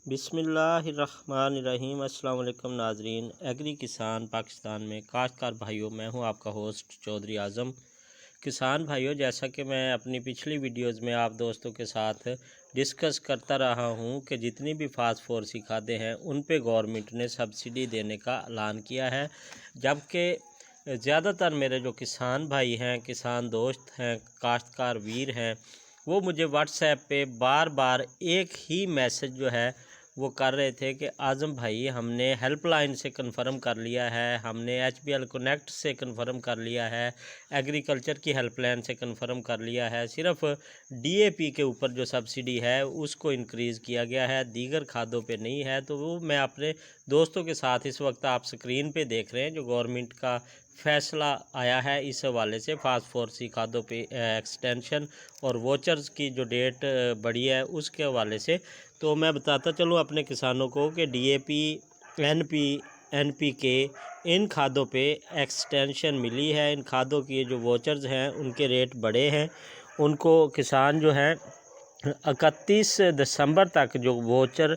بسم اللہ الرحمن الرحیم۔ السلام علیکم ناظرین، ایگری کسان پاکستان میں کاشتکار بھائیوں، میں ہوں آپ کا ہوسٹ چودھری اعظم۔ کسان بھائیوں، جیسا کہ میں اپنی پچھلی ویڈیوز میں آپ دوستوں کے ساتھ ڈسکس کرتا رہا ہوں کہ جتنی بھی فاسفورسی کھادیں ہیں ان پہ گورنمنٹ نے سبسڈی دینے کا اعلان کیا ہے، جبکہ زیادہ تر میرے جو کسان بھائی ہیں، کسان دوست ہیں، کاشتکار ویر ہیں، وہ مجھے واٹس ایپ پہ بار بار ایک ہی میسج جو ہے وہ کر رہے تھے کہ اعظم بھائی، ہم نے ہیلپ لائن سے کنفرم کر لیا ہے، ہم نے HBL کنیکٹ سے کنفرم کر لیا ہے، ایگریکلچر کی ہیلپ لائن سے کنفرم کر لیا ہے، صرف DAP کے اوپر جو سبسڈی ہے اس کو انکریز کیا گیا ہے، دیگر کھادوں پہ نہیں ہے۔ تو وہ میں اپنے دوستوں کے ساتھ اس وقت آپ سکرین پہ دیکھ رہے ہیں جو گورنمنٹ کا فیصلہ آیا ہے اس حوالے سے، فاسفورسی کھادوں پہ ایکسٹینشن اور ووچرز کی جو ڈیٹ بڑھی ہے اس کے حوالے سے۔ تو میں بتاتا چلوں اپنے کسانوں کو کہ DAP، NPK ان کھادوں پہ ایکسٹینشن ملی ہے۔ ان کھادوں کی جو ووچرز ہیں ان کے ریٹ بڑے ہیں، ان کو کسان جو ہیں 31 دسمبر تک جو ووچر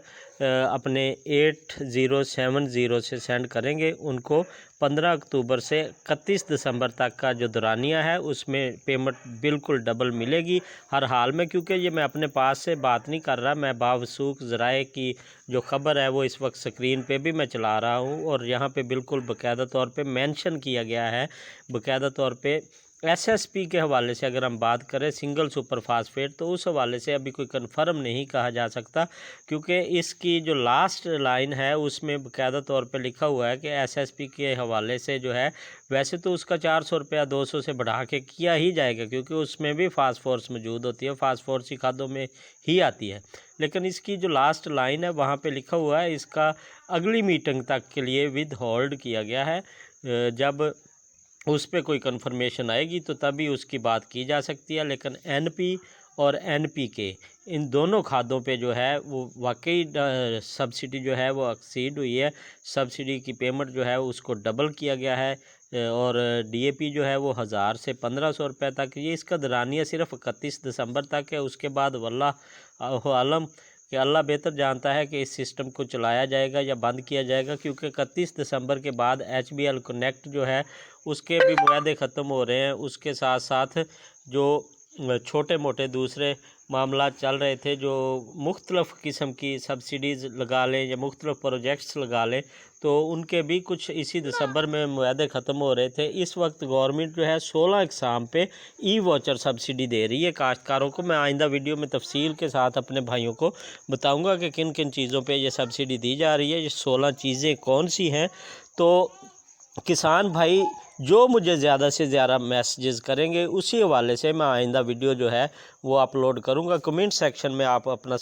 اپنے 8070 سے سینڈ کریں گے، ان کو 15 اکتوبر سے 31 دسمبر تک کا جو دورانیہ ہے اس میں پیمنٹ بالکل ڈبل ملے گی ہر حال میں، کیونکہ یہ میں اپنے پاس سے بات نہیں کر رہا، میں باوثوق ذرائع کی جو خبر ہے وہ اس وقت سکرین پہ بھی میں چلا رہا ہوں، اور یہاں پہ بالکل باقاعدہ طور پہ مینشن کیا گیا ہے، باقاعدہ طور پہ SSP کے حوالے سے اگر ہم بات کریں سنگل سپر فاسفیٹ، تو اس حوالے سے ابھی کوئی کنفرم نہیں کہا جا سکتا، کیونکہ اس کی جو لاسٹ لائن ہے اس میں باقاعدہ طور پہ لکھا ہوا ہے کہ SSP کے حوالے سے جو ہے، ویسے تو اس کا 400 روپیہ 200 سے بڑھا کے کیا ہی جائے گا، کیونکہ اس میں بھی فاسفورس موجود ہوتی ہے، فاسفورسی کھادوں میں ہی آتی ہے، لیکن اس کی جو لاسٹ لائن ہے وہاں پہ لکھا ہوا ہے اس کا اگلی میٹنگ تک کے لیے ود ہولڈ کیا گیا ہے، جب اس پہ کوئی کنفرمیشن آئے گی تو تبھی اس کی بات کی جا سکتی ہے۔ لیکن NP اور NPK ان دونوں کھادوں پہ جو ہے وہ واقعی سبسڈی جو ہے وہ ایکسیڈ ہوئی ہے، سبسڈی کی پیمنٹ جو ہے اس کو ڈبل کیا گیا ہے، اور DAP جو ہے وہ 1000 سے 1500 روپے تک، یہ اس کا دورانیہ صرف 31 دسمبر تک ہے، اس کے بعد واللہ عالم کہ اللہ بہتر جانتا ہے کہ اس سسٹم کو چلایا جائے گا یا بند کیا جائے گا، کیونکہ 31 دسمبر کے بعد HBL کنیکٹ جو ہے اس کے بھی معاہدے ختم ہو رہے ہیں، اس کے ساتھ ساتھ جو چھوٹے موٹے دوسرے معاملات چل رہے تھے، جو مختلف قسم کی سبسڈیز لگا لیں یا مختلف پروجیکٹس لگا لیں، تو ان کے بھی کچھ اسی دسمبر میں معاہدے ختم ہو رہے تھے۔ اس وقت گورنمنٹ جو ہے 16 اقسام پہ واچر سبسڈی دے رہی ہے کاشتکاروں کو۔ میں آئندہ ویڈیو میں تفصیل کے ساتھ اپنے بھائیوں کو بتاؤں گا کہ کن کن چیزوں پہ یہ سبسڈی دی جا رہی ہے، یہ 16 چیزیں کون سی ہیں۔ تو کسان بھائی جو مجھے زیادہ سے زیادہ میسیجز کریں گے اسی حوالے سے میں آئندہ ویڈیو جو ہے وہ اپلوڈ کروں گا۔ کمنٹ سیکشن میں آپ اپنا